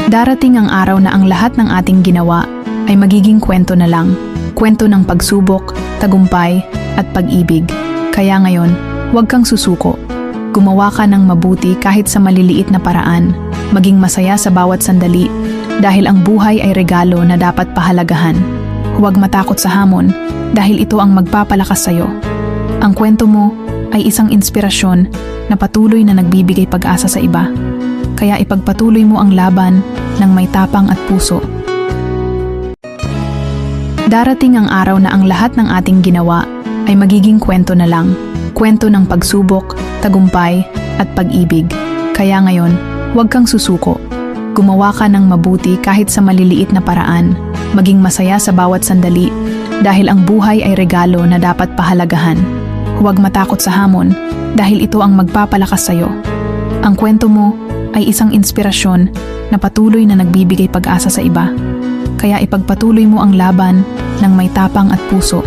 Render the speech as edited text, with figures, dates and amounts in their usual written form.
Darating ang araw na ang lahat ng ating ginawa ay magiging kwento na lang. Kwento ng pagsubok, tagumpay, at pag-ibig. Kaya ngayon, huwag kang susuko. Gumawa ka ng mabuti kahit sa maliliit na paraan. Maging masaya sa bawat sandali dahil ang buhay ay regalo na dapat pahalagahan. Huwag matakot sa hamon dahil ito ang magpapalakas sa'yo. Ang kwento mo ay isang inspirasyon na patuloy na nagbibigay pag-asa sa iba. Kaya ipagpatuloy mo ang laban ng may tapang at puso. Darating ang araw na ang lahat ng ating ginawa ay magiging kwento na lang. Kwento ng pagsubok, tagumpay, at pag-ibig. Kaya ngayon, huwag kang susuko. Gumawa ka ng mabuti kahit sa maliliit na paraan. Maging masaya sa bawat sandali dahil ang buhay ay regalo na dapat pahalagahan. Huwag matakot sa hamon dahil ito ang magpapalakas sa'yo. Ang kwento mo ay isang inspirasyon na patuloy na nagbibigay pag-asa sa iba. Kaya ipagpatuloy mo ang laban ng may tapang at puso.